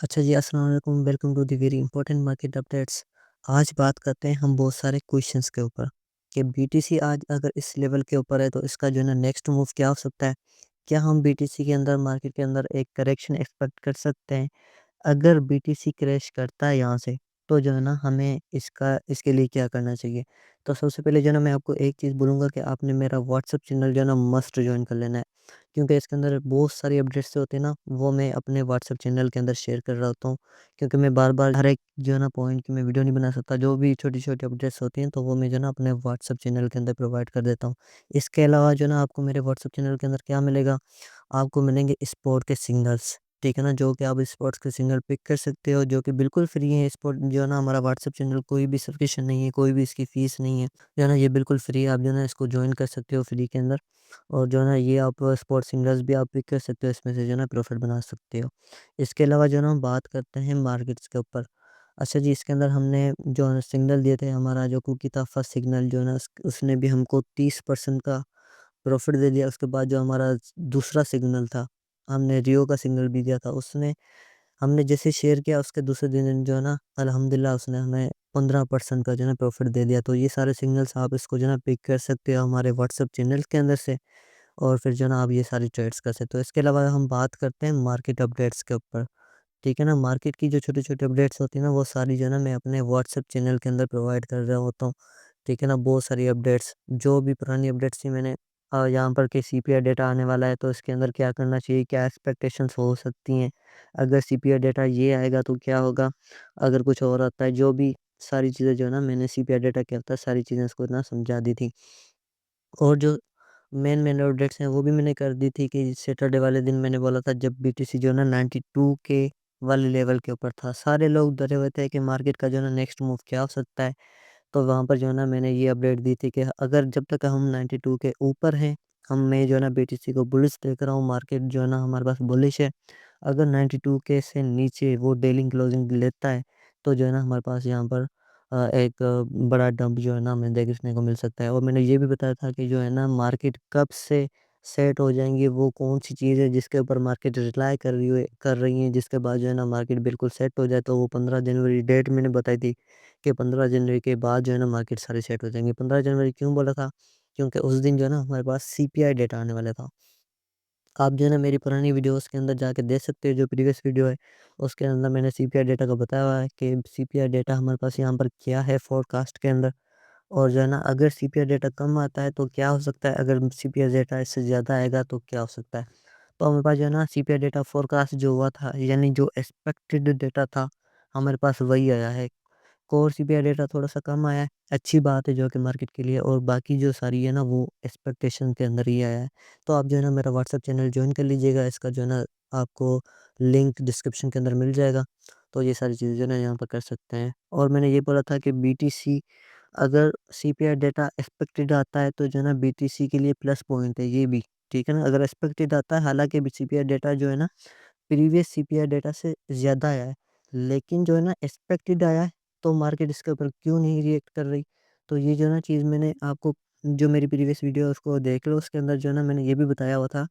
अच्छा जी, अस्सलाम वालेकुम, welcome to the very important market updates. आज बात करते हैं हम बहुत सारे क्वेश्चंस के ऊपर कि बीटीसी आज अगर इस लेवल के ऊपर है तो इसका जो है ना नेक्स्ट मूव क्या हो सकता है? क्या हम बीटीसी के अंदर मार्केट के अंदर एक करेक्शन एक्सपेक्ट कर सकते हैं? अगर बीटीसी क्रैश करता है यहाँ से, तो जो है ना हमें इसके लिए क्या करना चाहिए? तो सबसे पहले जो है ना मैं आपको एक चीज़ बोलूँगा कि आपने मेरा व्हाट्सएप चैनल जो है ना मस्ट जॉइन कर लेना है। क्योंकि इसके अंदर बहुत सारी अपडेट्स जो होते हैं ना, वो मैं अपने व्हाट्सएप चैनल के अंदर शेयर कर रहा होता हूँ। क्योंकि मैं बार-बार हर एक जो है ना पॉइंट की मैं वीडियो नहीं बना सकता, जो भी छोटी-छोटी अपडेट्स होती हैं, तो वो मैं जो है ना अपने व्हाट्सएप चैनल के अंदर प्रोवाइड कर देता हूँ। इसके अलावा जो है ना आपको मेरे व्हाट्सएप चैनल के अंदर क्या मिलेगा? आपको मिलेंगे स्पोर्ट के सिंगल्स, ठीक है ना? जो कि आप स्पोर्ट्स के सिंगल पिक कर सकते हो, जो कि बिल्कुल फ्री है। स्पोर्ट जो है ना हमारा व्हाट्सएप चैनल, कोई भी सब्सक्रिप्शन नहीं है, कोई भी इसकी फ़ीस नहीं है, जो है ना ये बिल्कुल फ्री है। आप जो है ना इसको जॉइन कर सकते हो फ्री के अंदर, और जो है ना ये आप स्पोर्ट्स सिंगल्स भी आप पिक कर सकते हो, इसमें से जो है ना प्रॉफ़िट बना सकते हो। इसके अलावा जो है ना हम बात करते हैं मार्केट्स के ऊपर। अच्छा जी, इसके अंदर हमने जो है सिग्नल दिए थे, हमारा जो कुकी था फर्स्ट सिग्नल जो है ना उसने भी हमको 30% का प्रॉफ़िट दे दिया। उसके बाद जो हमारा दूसरा सिग्नल था, हमने रियो का सिग्नल भी दिया था, उसने हमने जैसे शेयर किया उसके दूसरे दिन जो है ना अल्हम्दुलिल्लाह उसने हमें 15% का जो है ना प्रॉफ़िट दे दिया। तो ये सारे सिग्नल्स आप इसको जो है ना पिक कर सकते हो हमारे व्हाट्सएप चैनल के अंदर से, और फिर जो है ना आप ये सारी ट्रेड्स कर सकते हो। इसके अलावा हम बात करते हैं मार्केट अपडेट्स के ऊपर, ठीक है ना? मार्केट की जो छोटी-छोटी अपडेट्स होती है ना, वो सारी जो है ना मैं अपने व्हाट्सएप चैनल के अंदर प्रोवाइड कर रहा होता हूँ, ठीक है ना? बहुत सारी अपडेट्स, जो भी पुरानी अपडेट्स थी मैंने यहाँ पर कि सीपीआई डेटा आने वाला है, तो इसके अंदर क्या करना चाहिए, क्या एक्सपेक्टेशंस हो सकती हैं, अगर सीपीआई डेटा ये आएगा तो क्या होगा, अगर कुछ और आता है, जो भी सारी चीज़ें जो है ना मैंने सीपीआई डेटा क्या होता है सारी चीज़ें इसको ना समझा दी थी। और जो मेन अपडेट्स हैं वो भी मैंने कर दी थी कि सैटरडे वाले दिन मैंने बोला था, जब बीटीसी जो है ना 92 के वाले लेवल के ऊपर था, सारे लोग डरे हुए थे कि मार्केट का जो है ना नेक्स्ट मूव क्या हो सकता है। तो वहाँ पर जो है ना मैंने ये अपडेट दी थी कि अगर जब तक हम 92 के ऊपर हैं, हम मैं जो है ना बीटीसी को बुलिश देख रहा हूँ, मार्केट जो है ना हमारे पास बुलिश है। अगर 92 के से नीचे वो डेली क्लोजिंग लेता है, तो जो है ना हमारे पास यहाँ पर एक बड़ा डंप जो है ना हमें देखने को मिल सकता है। और मैंने ये भी बताया था कि जो है ना मार्केट कब से सेट हो जाएँगी, वो कौन-सी चीज़ है जिसके ऊपर मार्केट रिलाई कर रही है, जिसके बाद जो है ना मार्केट बिल्कुल सेट हो जाए। तो वो 15 जनवरी डेट मैंने बताई थी कि 15 जनवरी के बाद जो है ना मार्केट सारी सेट हो जाएँगी। 15 जनवरी क्यों बोला था? क्योंकि उस दिन जो है ना हमारे पास सीपीआई डेटा आने वाला था। आप जो है ना मेरी पुरानी वीडियोज़ के अंदर जाके देख सकते हो, जो प्रीवियस वीडियो है, उसके अंदर मैंने सीपीआई डेटा का बताया हुआ है कि सीपीआई डेटा हमारे पास यहाँ पर क्या है फ़ोरकास्ट के अंदर। और जो है ना अगर सीपीआई डेटा कम आता है तो क्या हो सकता है, अगर सीपीआई डेटा इससे ज़्यादा आएगा तो क्या हो सकता है। तो हमारे पास जो है ना सीपीआई डेटा फ़ोरकास्ट जो हुआ था, यानी जो एक्सपेक्टेड डेटा था, हमारे पास वही आया है। कोर सीपीआई डेटा थोड़ा-सा कम आया है, अच्छी बात है जो कि मार्केट के लिए, और बाकी जो सारी है ना वो एक्सपेक्टेशन के अंदर ही आया है। तो आप जो है ना मेरा व्हाट्सएप चैनल जॉइन कर लीजिएगा, इसका जो है ना आपको लिंक डिस्क्रिप्शन के अंदर मिल जाएगा। तो ये सारी चीज़ें जो है ना यहाँ पर कर सकते हैं। और मैंने ये बोला था कि बीटीसी, अगर सीपीआई डेटा एक्सपेक्टेड आता है तो जो है ना बीटीसी के लिए प्लस पॉइंट है ये भी, ठीक है ना? अगर एक्सपेक्टेड आता है, हालाँकि अभी सीपीआई डेटा जो है ना प्रीवियस सीपीआई डेटा से ज़्यादा आया है, लेकिन जो है ना एक्सपेक्टेड आया है, तो मार्केट इसके ऊपर क्यों नहीं रिएक्ट कर रही? तो ये जो है ना चीज़ मैंने आपको, जो मेरी प्रीवियस वीडियो है उसको देख लो, उसके अंदर जो है ना मैंने ये भी बताया हुआ था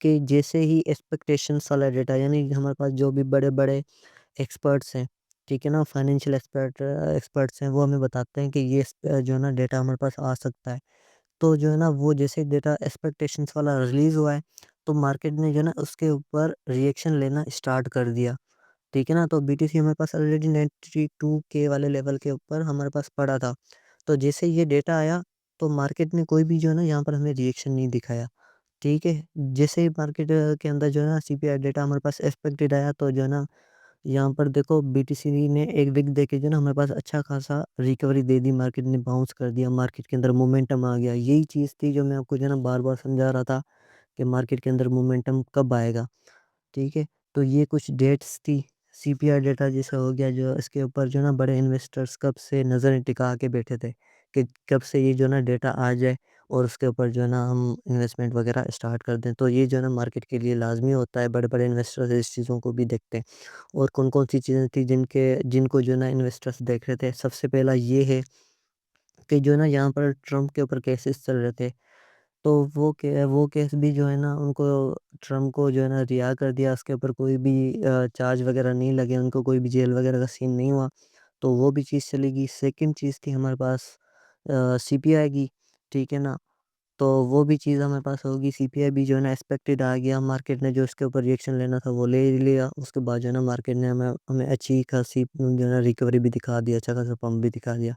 कि जैसे ही एक्सपेक्टेशंस वाला डेटा, यानी हमारे पास जो भी बड़े-बड़े एक्सपर्ट्स हैं, ठीक है ना? फाइनेंशियल एक्सपर्ट्स हैं, वो हमें बताते हैं कि ये जो है ना डेटा हमारे पास आ सकता है। तो जो है ना वो जैसे डेटा एक्सपेक्टेशंस वाला रिलीज़ हुआ है, तो मार्केट ने जो है ना उसके ऊपर रिएक्शन लेना स्टार्ट कर दिया, ठीक है ना? तो बीटीसी हमारे पास ऑलरेडी 92 के वाले लेवल के ऊपर हमारे पास पड़ा था। तो जैसे ये डेटा आया, तो मार्केट ने कोई भी जो है ना यहाँ पर हमें रिएक्शन नहीं दिखाया, ठीक है? जैसे ही मार्केट के अंदर जो है ना सीपीआई डेटा हमारे पास एक्सपेक्टेड आया, तो जो है ना यहाँ पर देखो बीटीसी ने एक विक देके जो है ना हमारे पास अच्छा खासा रिकवरी दे दी, मार्केट ने बाउंस कर दिया, मार्केट के अंदर मोमेंटम आ गया। यही चीज़ थी जो मैं आपको जो है ना बार-बार समझा रहा था कि मार्केट के अंदर मोमेंटम कब आएगा, ठीक है? तो ये कुछ डेट्स थी, सीपीआई डेटा जैसा हो गया, जो इसके ऊपर जो है ना बड़े इन्वेस्टर्स कब से नज़रें टिका के बैठे थे कि कब से ये जो है ना डेटा आ जाए और उसके ऊपर जो है ना हम इन्वेस्टमेंट वगैरह स्टार्ट कर दें। तो ये जो है ना मार्केट के लिए लाज़मी होता है, बड़े-बड़े इन्वेस्टर्स इस चीज़ों को भी देखते हैं। और कौन-कौन सी चीज़ें थी जिनको जो है ना इन्वेस्टर्स देख रहे थे। सबसे पहला ये है कि जो है ना यहाँ पर ट्रम्प के ऊपर केसेस चल रहे थे। तो वो केस भी जो है ना उनको, ट्रम्प को जो है ना रिहा कर दिया, उसके ऊपर कोई भी चार्ज वगैरह नहीं लगे, उनको कोई भी जेल वगैरह का सीन नहीं हुआ। तो वो भी चीज़ चलेगी। सेकंड चीज़ थी हमारे पास सीपीआई की, ठीक है ना? तो वो भी चीज़ हमारे पास होगी। सीपीआई भी जो है ना एक्सपेक्टेड आ गया, मार्केट ने जो इसके ऊपर रिएक्शन लेना था वो ले लिया। उसके बाद जो है ना मार्केट ने हमें हमें अच्छी खासी जो है ना रिकवरी भी दिखा दी, अच्छा खासा पंप भी दिखा दिया।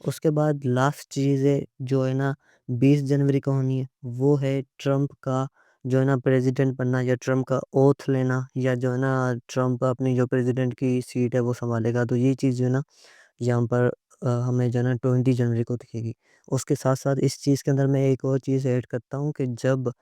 उसके बाद लास्ट चीज़ है जो है ना 20 जनवरी को होनी है, वो है ट्रम्प का जो है ना प्रेसिडेंट बनना, या ट्रम्प का ओथ लेना, या जो है ना ट्रम्प अपनी जो प्रेसिडेंट की सीट है वो संभालेगा। तो ये चीज़ जो है ना यहाँ पर हमें जो है ना 20 जनवरी को दिखेगी। उसके साथ-साथ इस चीज़ के अंदर मैं एक और चीज़ ऐड करता हूँ कि जब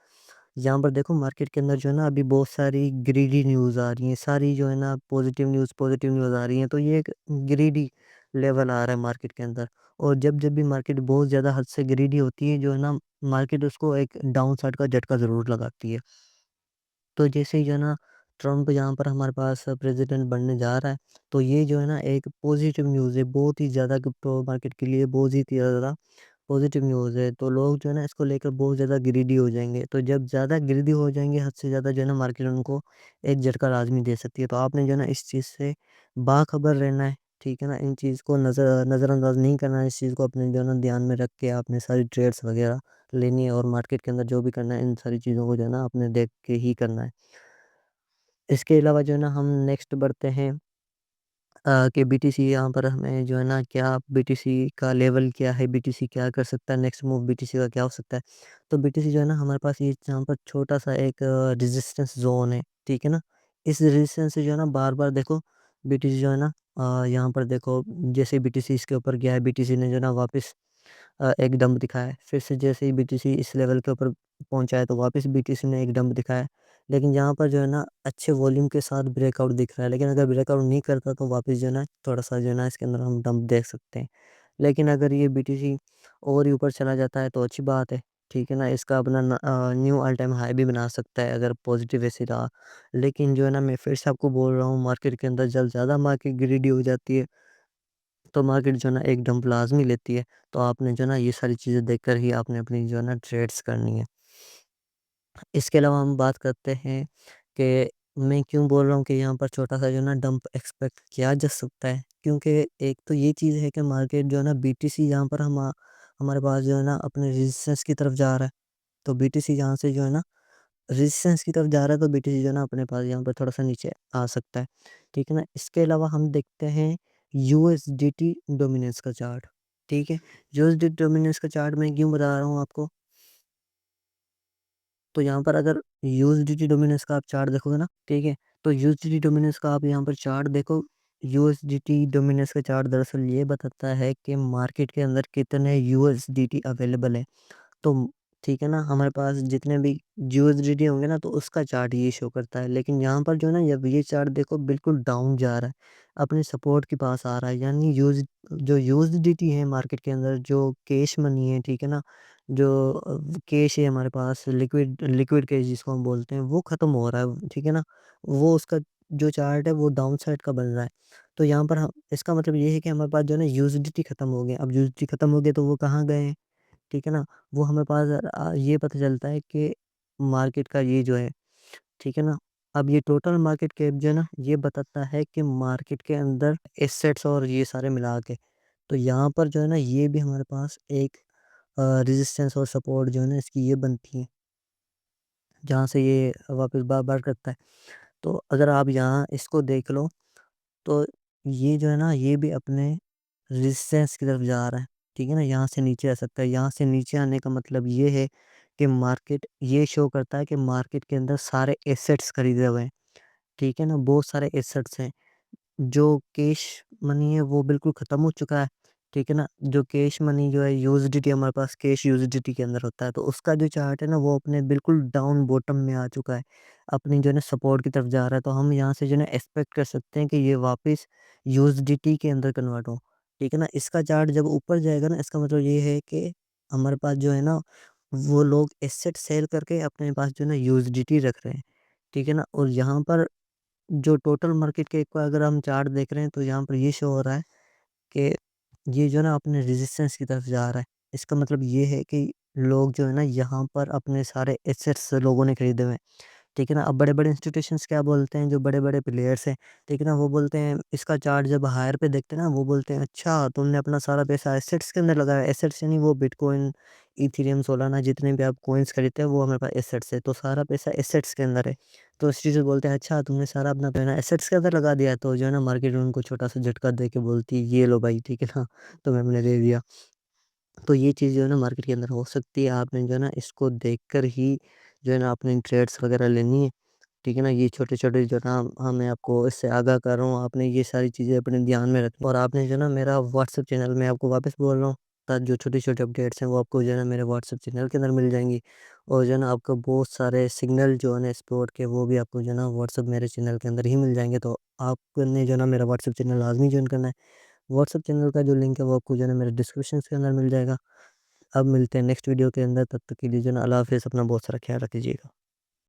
यहाँ पर देखो मार्केट के अंदर जो है ना अभी बहुत सारी ग्रीडी न्यूज़ आ रही हैं, सारी जो है ना पॉज़िटिव न्यूज़ आ रही हैं, तो ये एक ग्रीडी लेवल आ रहा है मार्केट के अंदर। और जब भी मार्केट बहुत ज़्यादा हद से ग्रीडी होती है, जो है ना मार्केट उसको एक डाउन साइड का झटका ज़रूर लगाती है। तो जैसे ही जो है ना ट्रम्प यहाँ पर हमारे पास प्रेसिडेंट बनने जा रहा है, तो ये जो है ना एक पॉजिटिव न्यूज़ है, बहुत ही ज़्यादा क्रिप्टो मार्केट के लिए बहुत ही ज़्यादा पॉजिटिव न्यूज़ है। तो लोग जो है ना इसको लेकर बहुत ज़्यादा ग्रीडी हो जाएँगे। तो जब ज़्यादा ग्रीडी हो जाएँगे, हद से ज़्यादा जो है ना मार्केट उनको एक झटका लाज़मी दे सकती है। तो आपने जो है ना इस चीज़ से बाखबर रहना है, ठीक है ना? इन चीज़ को नज़रअंदाज़ नहीं करना है, इस चीज़ को अपने जो है ना ध्यान में रख के आपने सारी ट्रेड्स वग़ैरह लेनी है, और मार्केट के अंदर जो भी करना है, इन सारी चीज़ों को जो है ना आपने देख के ही करना है। इसके अलावा जो है ना हम नेक्स्ट बढ़ते हैं कि बीटीसी यहाँ पर हमें जो है ना क्या बीटीसी का लेवल क्या है, बीटीसी क्या कर सकता है, नेक्स्ट मूव बीटीसी का क्या हो सकता है। तो बीटीसी जो है ना हमारे पास ये यहाँ पर छोटा-सा एक रेजिस्टेंस ज़ोन है, ठीक है ना? इस रेजिस्टेंस से जो है ना बार-बार देखो बीटीसी जो है ना यहाँ पर देखो जैसे बीटीसी इसके ऊपर गया है, बीटीसी ने जो है ना वापस एक डंप दिखाया है। फिर से जैसे ही बीटीसी इस लेवल के ऊपर पहुँचा है, तो वापस बीटीसी ने एक डंप दिखाया है। लेकिन यहाँ पर जो है ना अच्छे वॉल्यूम के साथ ब्रेकआउट दिख रहा है, लेकिन अगर ब्रेकआउट नहीं करता तो वापस जो है ना थोड़ा-सा जो है ना इसके अंदर हम डंप देख सकते हैं। लेकिन अगर ये बीटीसी और ही ऊपर चला जाता है तो अच्छी बात है, ठीक है ना? इसका अपना न्यू ऑल टाइम हाई भी बना सकता है अगर पॉज़िटिव ऐसे रहा। लेकिन जो है ना मैं फिर से आपको बोल रहा हूँ, मार्केट के अंदर जब ज़्यादा मार्केट ग्रीडी हो जाती है, तो मार्केट जो है ना एक डंप लाज़मी लेती है। तो आपने जो है ना ये सारी चीज़ें देखकर ही आपने अपनी जो है ना ट्रेड्स करनी है। इसके अलावा हम बात करते हैं कि मैं क्यों बोल रहा हूँ कि यहाँ पर छोटा-सा जो है ना डंप एक्सपेक्ट किया जा सकता है। क्योंकि एक तो ये चीज़ है कि मार्केट जो है ना बीटीसी यहाँ पर हमारे पास जो है ना अपने रेजिस्टेंस की तरफ जा रहा है। तो बीटीसी यहाँ से जो है ना रेजिस्टेंस की तरफ जा रहा है, तो बीटीसी जो है ना अपने पास यहाँ पर थोड़ा-सा नीचे आ सकता है। ठीक है ना? इसके अलावा हम देखते हैं यूएसडीटी डोमिनेंस का चार्ट, ठीक है? यूएसडी डोमिनेंस का चार्ट मैं क्यों बता रहा हूँ आपको? तो यहाँ पर अगर यूएसडीटी डोमिनेंस का आप चार्ट देखोगे ना, ठीक है? तो यूएसडीटी डोमिनेंस का आप यहाँ पर चार्ट देखो, यूएसडीटी डोमिनेंस का चार्ट दरअसल ये बताता है कि मार्केट के अंदर कितने यूएसडीटी अवेलेबल है। तो ठीक है ना, हमारे पास जितने भी यूएसडीटी होंगे ना, तो उसका चार्ट ये शो करता है। लेकिन यहाँ पर जो है ना, जब ये चार्ट देखो बिल्कुल डाउन जा रहा है, अपने सपोर्ट के पास आ रहा है, यानी जो यूएसडीटी है मार्केट के अंदर, जो कैश मनी है, ठीक है ना? जो कैश है हमारे पास, लिक्विड लिक्विड कैश जिसको हम बोलते हैं, वो ख़त्म हो रहा है, ठीक है ना? वो उसका जो चार्ट है वो डाउन साइड का बन रहा है। तो यहाँ पर हम, इसका मतलब ये है कि हमारे पास जो है ना यूएसडीटी ख़त्म हो गए। अब यूएसडीटी ख़त्म हो गए तो वो कहाँ गए हैं? ठीक है ना? वो हमें पास ये पता चलता है कि मार्केट का ये जो है, ठीक है ना? अब ये टोटल मार्केट कैप जो है ना, ये बताता है कि मार्केट के अंदर एसेट्स और ये सारे मिला के। तो यहाँ पर जो है ना, ये भी हमारे पास एक रेजिस्टेंस और सपोर्ट जो है ना, इसकी ये बनती है, जहाँ से ये वापस बार-बार करता है। तो अगर आप यहाँ इसको देख लो, तो ये जो है ना, ये भी अपने रेजिस्टेंस की तरफ जा रहा है, ठीक है ना? यहाँ से नीचे आ सकता है। यहाँ से नीचे आने का मतलब ये है कि मार्केट ये शो करता है कि मार्केट के अंदर सारे एसेट्स खरीदे हुए हैं, ठीक है ना? बहुत सारे एसेट्स हैं। जो कैश मनी है वो बिल्कुल ख़त्म हो चुका है, ठीक है ना? जो कैश मनी जो है यूएसडीटी, हमारे पास कैश यूएसडीटी के अंदर होता है, तो उसका जो चार्ट है ना वो अपने बिल्कुल डाउन बॉटम में आ चुका है। अपनी जो है ना सपोर्ट की तरफ जा रहा है, तो हम यहाँ से जो है ना एक्सपेक्ट कर सकते हैं कि ये वापस यूएसडीटी के अंदर कन्वर्ट हो, ठीक है ना? इसका चार्ट जब ऊपर जाएगा ना, इसका मतलब ये है कि हमारे पास जो है ना, वो लोग एसेट सेल करके अपने पास जो है ना यूएसडीटी रख रहे हैं, ठीक है ना? और यहाँ पर जो टोटल मार्केट के का अगर हम चार्ट देख रहे हैं, तो यहाँ पर ये शो हो रहा है कि ये जो है ना अपने रेजिस्टेंस की तरफ जा रहा है। इसका मतलब ये है कि लोग जो है ना यहाँ पर अपने सारे एसेट्स लोगों ने खरीदे हुए हैं। ठीक है ना? अब बड़े-बड़े इंस्टीट्यूशंस क्या बोलते हैं, जो बड़े-बड़े प्लेयर्स हैं, ठीक है ना? वो बोलते हैं इसका चार्ट जब हायर पे देखते हैं ना, वो बोलते हैं अच्छा तुमने अपना सारा पैसा एसेट्स के अंदर लगाया। एसेट्स यानी वो बिटकॉइन, इथेरियम, सोलाना जितने भी आप कॉइन्स खरीदते हैं वो हमारे पास एसेट्स है, तो सारा पैसा एसेट्स के अंदर है। तो इंस्टीट्यूट बोलते हैं अच्छा तुमने सारा अपना पैसा एसेट्स के अंदर लगा दिया, तो जो है ना मार्केट उनको छोटा-सा झटका दे के बोलती है ये लो भाई, ठीक है ना? तुम्हें हमने दे दिया। तो ये चीज़ जो है ना मार्केट के अंदर हो सकती है। आपने जो है ना इसको देखकर ही जो है ना आपने ट्रेड्स वगैरह लेनी है। ठीक है ना? ये छोटे-छोटे जो ना हाँ, मैं आपको इससे आगाह कर रहा हूँ, आपने ये सारी चीज़ें अपने ध्यान में रखनी और आपने जो है ना मेरा व्हाट्सएप चैनल मैं आपको वापस बोल रहा हूँ, जो छोटे-छोटे अपडेट्स हैं वो आपको जो है ना मेरे व्हाट्सएप चैनल के अंदर मिल जाएँगी और जो है ना आपको बहुत सारे सिग्नल जो है ना स्पॉट के वो भी आपको जो है ना व्हाट्सएप मेरे चैनल के अंदर ही मिल जाएँगे। तो आपने जो है ना मेरा व्हाट्सएप चैनल लाज़मी जॉइन करना है। व्हाट्सएप चैनल का जो लिंक है वो आपको जो है ना मेरे डिस्क्रिप्शन के अंदर मिल जाएगा। अब मिलते हैं नेक्स्ट वीडियो के अंदर, तब तक के लिए जो है ना अल्लाह हाफ़िज़, अपना बहुत सारा ख़्याल रखिएगा।